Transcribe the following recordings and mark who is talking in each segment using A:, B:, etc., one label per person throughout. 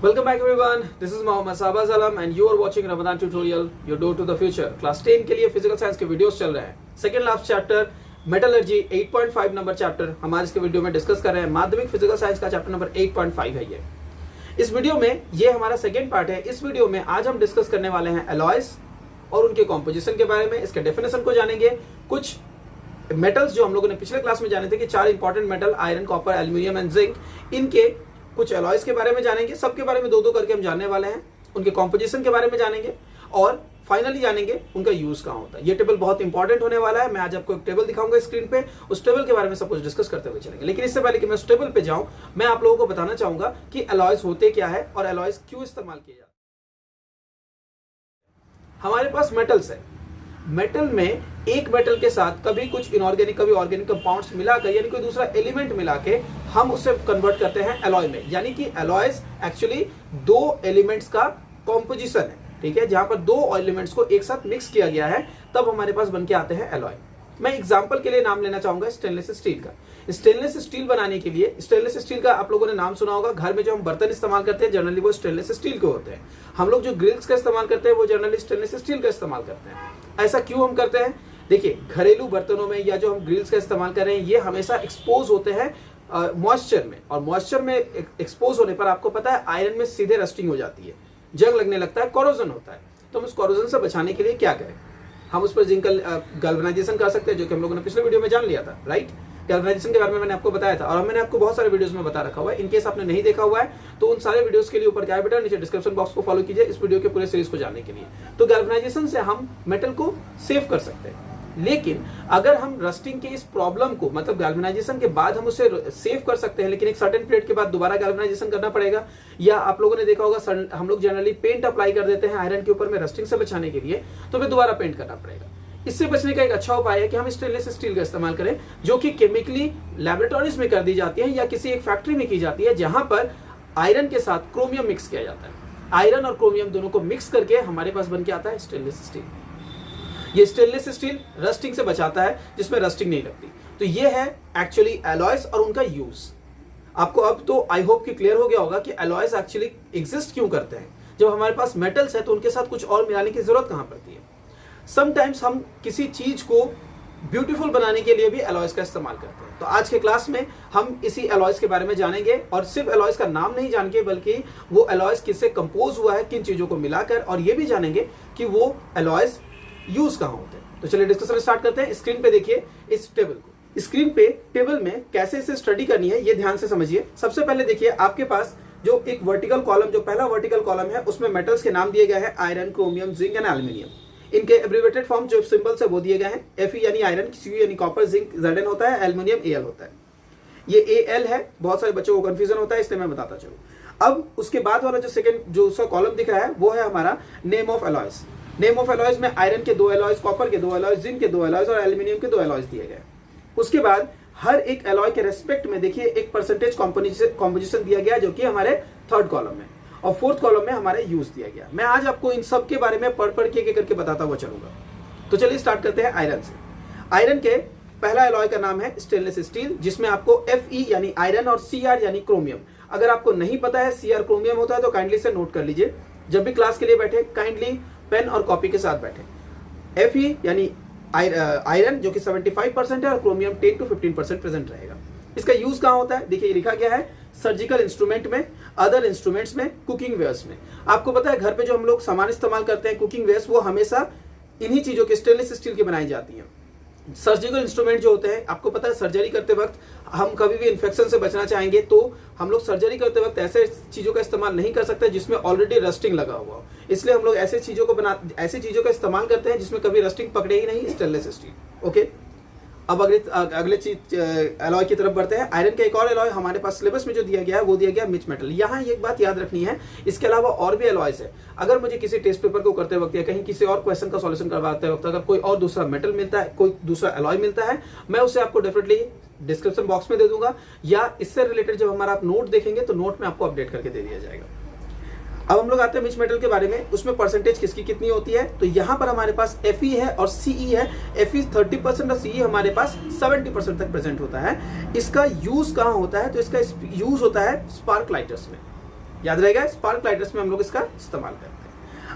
A: Welcome back everyone. This is Mohammad Sabaz Alam and you are watching Ramadan tutorial Your Door to the Future. Class 10 के लिए physical science के videos चल रहे हैं. Second last chapter metallurgy 8.5 number chapter हमारे इसके video में discuss कर रहे हैं. माध्यमिक फिजिकल साइंस का चैप्टर नंबर 8.5 है ये. इस वीडियो में ये हमारा सेकंड पार्ट है. इस वीडियो में आज हम डिस्कस करने वाले हैं एलॉयज और उनके कॉम्पोजिशन के बारे में. इसके डेफिनेशन को जानेंगे. कुछ मेटल्स जो हम लोगों ने पिछले क्लास में जाने थे कि 4 important metal iron, copper, aluminium and zinc, इनके कुछ एलॉयज के बारे में जानेंगे. सबके बारे में दो दो करके हम जानने वाले हैं. उनके कॉम्पोजिशन के बारे में जानेंगे और फाइनली जानेंगे उनका यूज कहाँ होता है. ये टेबल बहुत इंपॉर्टेंट होने वाला है. मैं आज आपको एक टेबल दिखाऊंगा स्क्रीन पे. उस टेबल के बारे में सब कुछ डिस्कस करते हुए चलेंगे. लेकिन इससे पहले कि मैं उस टेबल पे जाऊं, मैं आप लोगों को बताना चाहूंगा कि एलॉयज होते क्या है और एलॉयज क्यों इस्तेमाल किए जाते हैं. हमारे पास मेटल्स है. मेटल में एक मेटल के साथ कभी कुछ इनऑर्गेनिक कभी ऑर्गेनिक कंपाउंड्स मिलाकर यानी कोई दूसरा एलिमेंट मिला के हम उसे कन्वर्ट करते हैं एलॉय में. यानी कि एलॉयज एक्चुअली दो एलिमेंट्स का कॉम्पोजिशन है. ठीक है, जहां पर दो एलिमेंट्स को एक साथ मिक्स किया गया है तब हमारे पास बनके आते हैं एलॉय. मैं एग्जांपल के लिए नाम लेना चाहूंगा स्टेनलेस स्टील का. स्टेनलेस स्टील बनाने के लिए, स्टेनलेस स्टील का आप लोगों ने नाम सुना होगा. घर में जो हम बर्तन इस्तेमाल करते हैं जनरली वो स्टेनलेस स्टील के होते हैं. हम लोग जो ग्रिल्स का इस्तेमाल करते हैं वो जनरली स्टेनलेस स्टील का इस्तेमाल करते हैं. ऐसा क्यों हम करते हैं? देखिए, घरेलू बर्तनों में या जो हम ग्रिल्स का इस्तेमाल कर रहे हैं ये हमेशा एक्सपोज होते हैं मॉइस्चर में, और मॉइस्चर में एक्सपोज होने पर आपको पता है आयरन में सीधे रस्टिंग हो जाती है, जंग लगने लगता है, कोरोजन होता है. तो हम उस कोरोजन से बचाने के लिए क्या करें? हम उस पर जिंक गैल्वेनाइजेशन कर सकते हैं, जो कि हम लोगों ने पिछले वीडियो में जान लिया था. राइट, गैल्वेनाइजेशन के बारे में मैंने आपको बताया था और मैंने आपको बहुत सारे वीडियोस में बता रखा हुआ है. इनकेस आपने नहीं देखा हुआ है तो उन सारे वीडियोस के लिए ऊपर क्या है बेटा, नीचे डिस्क्रिप्शन बॉक्स को फॉलो कीजिए इस वीडियो के पूरे सीरीज को जानने के लिए. तो गैल्वेनाइजेशन से हम मेटल को सेव कर सकते हैं. लेकिन अगर हम रस्टिंग के इस प्रॉब्लम को, मतलब गैल्वेनाइजेशन के बाद हम उसे सेव कर सकते हैं लेकिन एक सर्टेन पीरियड के बाद दोबारा गैल्वेनाइजेशन करना पड़ेगा. या आप लोगों ने देखा होगा हम लोग जनरली पेंट अप्लाई कर देते हैं आयरन के ऊपर में रस्टिंग से बचाने के लिए, तो फिर दोबारा पेंट करना पड़ेगा. इससे बचने का एक अच्छा उपाय है कि हम स्टेनलेस स्टील का इस्तेमाल करें, जो कि केमिकली लैबोरेटरीज में कर दी जाती है या किसी एक फैक्ट्री में की जाती है, जहां पर आयरन के साथ क्रोमियम मिक्स किया जाता है. आयरन और क्रोमियम दोनों को मिक्स करके हमारे पास बन के आता है स्टेनलेस स्टील. ये स्टेनलेस स्टील रस्टिंग से बचाता है, जिसमें रस्टिंग नहीं लगती. तो ये है एक्चुअली एलॉयज और उनका यूज. आपको अब तो आई होप कि क्लियर हो गया होगा कि एलॉयज एक्चुअली एग्जिस्ट क्यों करते हैं. जब हमारे पास मेटल्स है तो उनके साथ कुछ और मिलाने की जरूरत कहां पड़ती है. समटाइम्स हम किसी चीज को ब्यूटीफुल बनाने के लिए भी एलॉयज का इस्तेमाल करते हैं. तो आज के क्लास में हम इसी एलॉयज के बारे में जानेंगे और सिर्फ एलॉयज का नाम नहीं जान के बल्कि वो एलॉयज किससे कंपोज हुआ है, किन चीजों को मिलाकर, और ये भी जानेंगे कि वो एलॉयज यूज कहां होते हैं. तो चलिए डिस्कशन स्टार्ट करते हैं. स्क्रीन पे देखिए इस टेबल को. स्क्रीन पे टेबल में कैसे इसे स्टडी करनी है ये ध्यान से समझिए. सबसे पहले देखिए आपके पास जो एक वर्टिकल कॉलम, जो पहला वर्टिकल कॉलम है उसमें मेटल्स के नाम दिए गए हैं iron, chromium, zinc and aluminium. इनके एब्रिवेटेड फॉर्म जो सिंबल्स है वो दिए गए हैं. Fe यानी आयरन, Cu यानी कॉपर, जिंक Zn होता है, एल्यूमिनियम Al होता है. ये Al है, बहुत सारे बच्चों को कंफ्यूजन होता है इसलिए मैं बताता चलूं. अब उसके बाद वाला जो सेकंड जो उसका कॉलम दिख रहा है वो है हमारा name of alloys. Name of alloys में आयरन के 2 एलॉयज, कॉपर के 2 एलॉयज, जिंक के 2 एलॉयज और एल्यूमिनियम के 2 एलॉयज दिए गए. उसके बाद हर एक एलॉय के रेस्पेक्ट में देखिए एक परसेंटेज कॉम्पोजिशन दिया गया जो कि हमारे थर्ड कॉलम में, और फोर्थ कॉलम में हमारे यूज दिया गया. मैं आज आपको इन सब के बारे में पढ़ के करके बताता हुआ चलूंगा. तो चलिए स्टार्ट करते हैं आयरन से. आयरन के पहला एलॉय का नाम है स्टेनलेस स्टील, जिसमें आपको Fe यानी आयरन और Cr यानी क्रोमियम. अगर आपको नहीं पता है Cr क्रोमियम होता है तो काइंडली से नोट कर लीजिए. जब भी क्लास के लिए बैठे काइंडली पेन और कॉपी के साथ बैठे. Fe यानी आयरन जो कि 75% है और क्रोमियम 10 to 15% प्रेजेंट रहेगा. इसका यूज कहां होता है? देखिए लिखा गया है सर्जिकल इंस्ट्रूमेंट में, अदर इंस्ट्रूमेंट्स में, कुकिंग वेयर्स में. आपको पता है घर पे जो हम लोग सामान इस्तेमाल करते हैं कुकिंग वेयर्स, वो हमेशा इन्हीं चीजों के स्टेनलेस स्टील की बनाई जाती हैं. सर्जिकल इंस्ट्रूमेंट जो होते हैं, आपको पता है सर्जरी करते वक्त हम कभी भी इन्फेक्शन से बचना चाहेंगे तो हम लोग सर्जरी करते वक्त ऐसे चीजों का इस्तेमाल नहीं कर सकते जिसमें ऑलरेडी रस्टिंग लगा हुआ हो. इसलिए हम लोग ऐसी चीजों का इस्तेमाल करते हैं जिसमें कभी रस्टिंग पकड़े ही नहीं, स्टेनलेस स्टील. ओके, अब अगले चीज एलॉय की तरफ बढ़ते हैं. आयरन का एक और एलॉय हमारे पास सिलेबस में जो दिया गया है वो दिया गया मिक्स मेटल. यहाँ एक बात याद रखनी है, इसके अलावा और भी एलॉयज है. अगर मुझे किसी टेस्ट पेपर को करते वक्त या कहीं किसी और क्वेश्चन का सॉल्यूशन करवाते वक्त अगर कोई और दूसरा मेटल मिलता है, कोई दूसरा एलॉय मिलता है, मैं उसे आपको डेफिनेटली डिस्क्रिप्शन बॉक्स में दे दूंगा, या इससे रिलेटेड जब हमारा आप नोट देखेंगे तो नोट में आपको अपडेट करके दे दिया जाएगा. अब हम लोग आते हैं मिक्स मेटल के बारे में. उसमें परसेंटेज किसकी कितनी होती है? तो यहाँ पर हमारे पास Fe है और Ce है. Fe 30% और Ce हमारे पास 70% तक प्रेजेंट होता है. इसका यूज कहाँ होता है? तो इसका यूज होता है स्पार्क लाइटर्स में. याद रहेगा, स्पार्क लाइटर्स में हम लोग इसका इस्तेमाल करते हैं।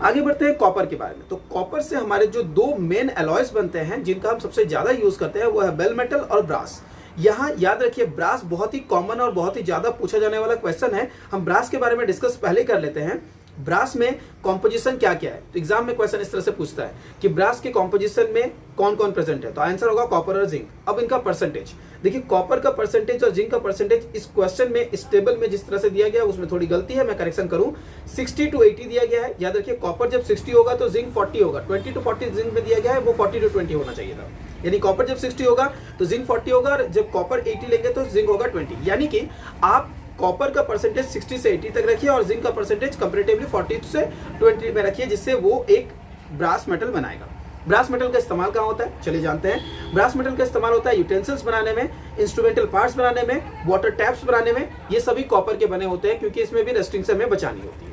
A: आगे बढ़ते हैं कॉपर के बारे में। तो कॉपर से हमारे जो दो मेन एलॉयज बनते हैं जिनका हम सबसे ज्यादा यूज करते हैं वो है बेल मेटल और ब्रास। यहाँ याद रखिए ब्रास बहुत ही कॉमन और बहुत ही ज्यादा पूछा जाने वाला क्वेश्चन है। हम ब्रास के बारे में डिस्कस पहले कर लेते हैं। ब्रास में कॉम्पोजिशन क्या क्या है, तो एग्जाम में क्वेश्चन इस तरह से पूछता है कि ब्रास के कॉम्पोजिशन में कौन कौन प्रेजेंट है, तो आंसर होगा कॉपर और जिंक। अब इनका परसेंटेज देखिए, कॉपर का परसेंटेज और जिंक का परसेंटेज इस क्वेश्चन में इस टेबल में जिस तरह से दिया गया है उसमें थोड़ी गलती है, मैं करेक्शन करूं। 60 to 80 दिया गया है। याद रखिए कॉपर जब 60 होगा तो जिंक 40 होगा। 20 to 40 जिंक में दिया गया है, वो 40 to 20 होना चाहिए था। यानी कॉपर जब 60 होगा तो जिंक 40 होगा, और जब कॉपर 80 लेंगे तो जिंक होगा 20। यानी कि आप कॉपर का परसेंटेज 60 से 80 तक रखिए और जिंक का परसेंटेज कंपैरेटिवली 40 से 20 में रखिए, जिससे वो एक ब्रास मेटल बनाएगा। ब्रास मेटल का इस्तेमाल कहाँ होता है, चलिए जानते हैं। ब्रास मेटल का इस्तेमाल होता है यूटेंसिल्स बनाने में, इंस्ट्रूमेंटल पार्ट्स बनाने में, वाटर टैप्स बनाने में। ये सभी कॉपर के बने होते हैं क्योंकि इसमें भी रस्टिंग से हमें बचानी होती है।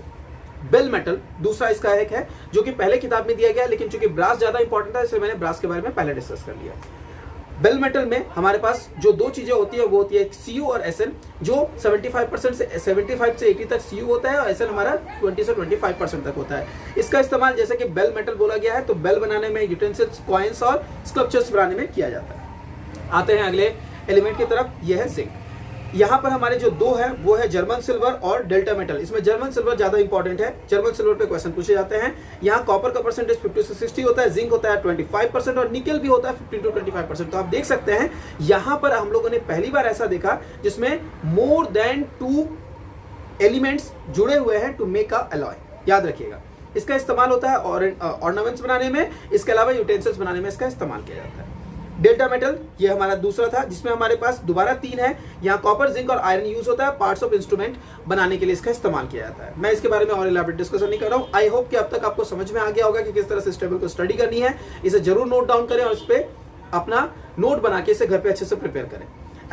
A: बेल मेटल दूसरा इसका एक है जो कि पहले किताब में दिया गया, लेकिन चूंकि ब्रास ज्यादा इंपॉर्टेंट था इसलिए मैंने ब्रास के बारे में पहले डिस्कस कर लिया। बेल मेटल में हमारे पास जो दो चीजें होती है वो होती है Cu और Sn, जो 75% से 75 से 80 तक Cu होता है और Sn हमारा 20 से 25% तक होता है। इसका इस्तेमाल जैसे कि बेल मेटल बोला गया है तो बेल बनाने में, यूटेंसिल्स, कॉइन्स और स्कल्पचर्स बनाने में किया जाता है। आते हैं अगले एलिमेंट की तरफ, यह है जिंक। यहाँ पर हमारे जो दो है वो है जर्मन सिल्वर और डेल्टा मेटल। इसमें जर्मन सिल्वर ज्यादा इंपॉर्टेंट है, जर्मन सिल्वर पे क्वेश्चन पूछे जाते हैं। यहाँ कॉपर का परसेंटेज 50 से 60 होता है, जिंक होता है 25% और निकल भी होता है 15 to 25%। तो आप देख सकते हैं यहाँ पर हम लोगों ने पहली बार ऐसा देखा जिसमें मोर देन 2 एलिमेंट्स जुड़े हुए हैं टू मेक अ अलॉय। याद रखिएगा इसका इस्तेमाल होता है ऑर्नामेंट्स बनाने में, इसके अलावा यूटेंसिल्स बनाने में इसका इस्तेमाल किया जाता है। डेल्टा मेटल ये हमारा दूसरा था जिसमें हमारे पास दोबारा 3 है। यहाँ कॉपर, जिंक और आयरन यूज होता है, पार्ट्स ऑफ इंस्ट्रूमेंट बनाने के लिए इसका इस्तेमाल किया जाता है। मैं इसके बारे में और इलैबोरेट डिस्कशन नहीं कर रहा हूँ। आई होप कि अब तक आपको समझ में आ गया होगा कि किस तरह से इस टेबल को स्टडी करनी है। इसे जरूर नोट डाउन करें और इस पे अपना नोट बना के इसे घर पे अच्छे से प्रिपेयर करें।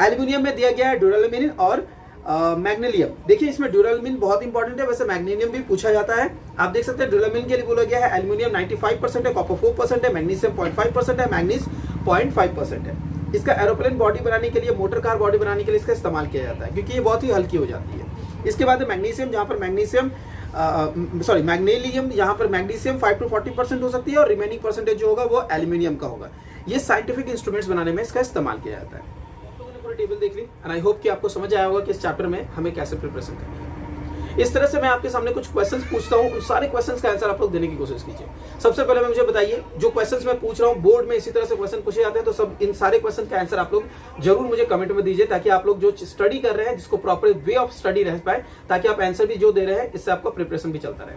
A: एल्यूमिनियम में दिया गया है ड्यूरेलुमिन और मैग्नीशियम। देखिए इसमें ड्यूरेलुमिन बहुत इंपॉर्टेंट है, वैसे मैग्नीशियम भी पूछा जाता है। आप देख सकते हैं ड्यूरेलुमिन के लिए बोला गया है एल्यूमिनियम 95% है, कॉपर 4% है, मैग्नीशियम 0.5% है, मैग्नीज 0.5% है। इसका एरोप्लेन बॉडी बनाने के लिए, मोटर कार बॉडी बनाने के लिए इसका इस्तेमाल किया जाता है क्योंकि ये बहुत ही हल्की हो जाती है। इसके बाद मैग्नीशियम, जहाँ पर मैग्नीशियम यहाँ पर मैग्नीशियम 5 to 40% हो सकती है और रिमेनिंग परसेंटेज जो होगा वो एल्यूमिनियम का होगा। ये साइंटिफिक इंस्ट्रूमेंट्स बनाने में इसका इस्तेमाल किया जाता है। पूरी टेबल देख ली एंड आई होप कि आपको समझ आया होगा कि इस चैप्टर में हमें कैसे प्रिपरेशन करनी है। इस तरह से मैं आपके सामने कुछ क्वेश्चंस पूछता हूं, उन सारे क्वेश्चंस का आंसर आप लोग देने की कोशिश कीजिए। सबसे पहले मुझे बताइए, जो क्वेश्चंस मैं पूछ रहा हूं बोर्ड में इसी तरह से क्वेश्चन पूछे जाते हैं, तो सब इन सारे क्वेश्चन का आंसर आप लोग जरूर मुझे कमेंट में दीजिए ताकि आप लोग जो स्टडी कर रहे हैं जिसको प्रॉपर वे ऑफ स्टडी रह पाए, ताकि आप आंसर भी जो दे रहे हैं इससे आपका प्रिपरेशन भी चलता रहे।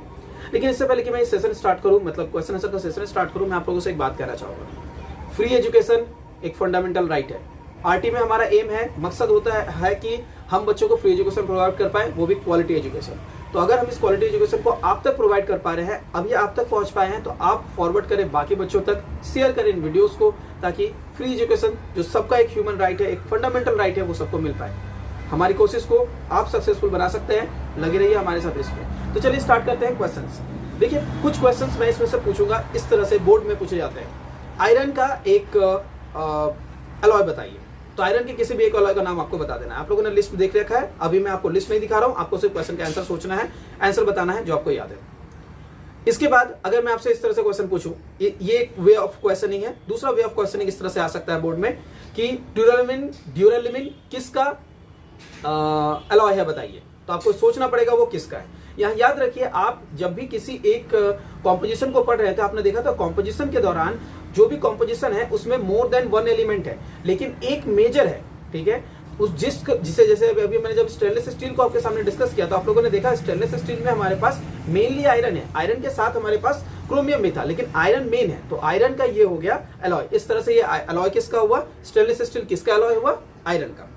A: लेकिन इससे पहले कि मैं सेशन स्टार्ट करूं, मतलब क्वेश्चन आंसर का सेशन स्टार्ट करूं, मैं आप लोगों से एक बात कहना चाहूंगा। फ्री एजुकेशन एक फंडामेंटल राइट है। आरटी में हमारा एम है, मकसद होता है कि हम बच्चों को फ्री एजुकेशन प्रोवाइड कर पाए, वो भी क्वालिटी एजुकेशन। तो अगर हम इस क्वालिटी एजुकेशन को आप तक प्रोवाइड कर पा रहे हैं, अभी आप तक पहुंच पाए हैं, तो आप फॉरवर्ड करें बाकी बच्चों तक, शेयर करें इन वीडियोस को, ताकि फ्री एजुकेशन जो सबका एक ह्यूमन राइट है, एक फंडामेंटल राइट है, वो सबको मिल पाए। हमारी कोशिश को आप सक्सेसफुल बना सकते हैं, लगे रहिए हमारे साथ इसमें। तो चलिए स्टार्ट करते हैं क्वेश्चंस। देखिए कुछ क्वेश्चंस मैं इसमें से पूछूंगा, इस तरह से बोर्ड में पूछे जाते हैं। आयरन का एक अलॉय बताइए, तो आयरन के किसी भी एक अलॉय का नाम आपको बता देना है। आप लोगों ने लिस्ट देख रखा है, अभी मैं आपको लिस्ट नहीं दिखा रहा हूं, आपको सिर्फ क्वेश्चन का आंसर सोचना है, आंसर बताना है जो आपको याद है। इसके बाद अगर मैं आपसे इस तरह से क्वेश्चन पूछूं, ये एक वे ऑफ क्वेश्चनिंग है। दूसरा वे ऑफ क्वेश्चनिंग इस तरह से आ सकता है बोर्ड में कि ड्यूरेलुमिन किसका अलॉय है बताइए, तो आपको सोचना पड़ेगा वो किसका है। यहाँ याद रखिए, आप जब भी किसी एक कॉम्पोजिशन को पढ़ रहे थे, आपने देखा था कॉम्पोजिशन के दौरान जो भी कॉम्पोजिशन है उसमें मोर देन 1 एलिमेंट है, लेकिन एक मेजर है, ठीक है। उस जिसे जैसे अभी मैंने जब स्टेनलेस स्टील को आपके सामने डिस्कस किया तो आप लोगों ने देखा स्टेनलेस स्टील में हमारे पास मेनली आयरन है, आयरन के साथ हमारे पास क्रोमियम भी था, लेकिन आयरन मेन है, तो आयरन का ये हो गया अलॉय। इस तरह से ये अलॉय किसका हुआ, स्टेनलेस स्टील किसका अलॉय हुआ, आयरन का।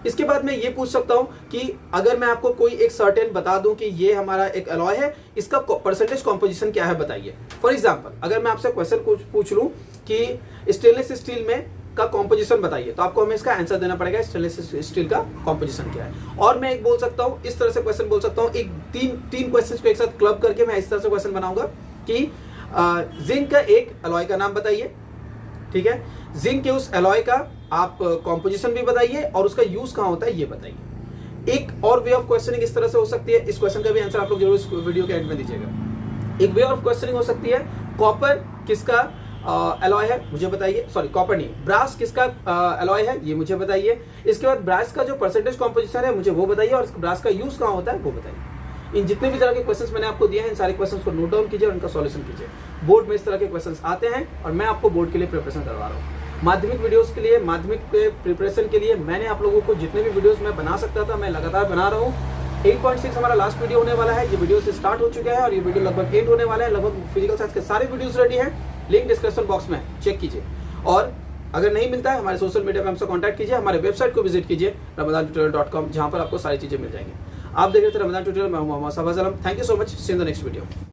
A: इसके बाद मैं ये पूछ सकता हूं कि अगर मैं आपको कोई एक सर्टेन बता दूं कि ये हमारा एक अलॉय है, इसका परसेंटेज कॉम्पोजिशन क्या है बताइए। फॉर एग्जांपल अगर मैं आपसे क्वेश्चन पूछ लूं कि स्टेनलेस स्टील में का कॉम्पोजिशन बताइए, तो आपको हमें इसका आंसर देना पड़ेगा स्टेनलेस स्टील का कॉम्पोजिशन क्या है। और मैं एक बोल सकता हूं, इस तरह से क्वेश्चन बोल सकता हूं, एक तीन क्वेश्चन को एक साथ क्लब करके मैं इस तरह से क्वेश्चन बनाऊंगा कि जिंक का एक अलॉय का नाम बताइए, ठीक है। जिंक के उस अलॉय का आप कॉम्पोजिशन भी बताइए और उसका यूज कहां होता है ये बताइए। एक और वे ऑफ क्वेश्चनिंग इस तरह से हो सकती है, इस क्वेश्चन का भी आंसर आप लोग जरूर इस वीडियो के एंड में दीजिएगा। एक वे ऑफ क्वेश्चनिंग हो सकती है, कॉपर किसका एलॉय है मुझे बताइए, सॉरी कॉपर नहीं, ब्रास किसका एलॉय है ये मुझे बताइए। इसके बाद ब्रास का जो परसेंटेज कॉम्पोजिशन है मुझे वो बताइए, और ब्रास का यूज कहाँ होता है वो बताइए। इन जितने भी तरह के क्वेश्चंस मैंने आपको दिए हैं, इन सारे क्वेश्चंस को नोट डाउन कीजिए और उनका सॉल्यूशन कीजिए। बोर्ड में इस तरह के क्वेश्चंस आते हैं और मैं आपको बोर्ड के लिए प्रिपरेशन करवा रहा हूँ। माध्यमिक वीडियोस के लिए, माध्यमिक के प्रिपरेशन के लिए मैंने आप लोगों को जितने भी वीडियोस मैं बना सकता था मैं लगातार बना रहा हूँ। 8.6 हमारा लास्ट वीडियो होने वाला है, ये वीडियो से स्टार्ट हो चुका है और ये वीडियो लगभग एंड होने वाला है। लगभग फिजिकल साइंस के सारे वीडियोस रेडी हैं, लिंक डिस्क्रिप्शन बॉक्स में चेक कीजिए। और अगर नहीं मिलता है हमारे सोशल मीडिया पे हमसे कांटेक्ट कीजिए, हमारे वेबसाइट को विजिट कीजिए ramadantutorial.com, जहां पर आपको सारी चीजें मिल जाएंगी। आप देख रहे थे रमजान ट्यूटोरियल, मैं हूं Mohammad Shahbaz Alam. Thank you so much, see in the next video.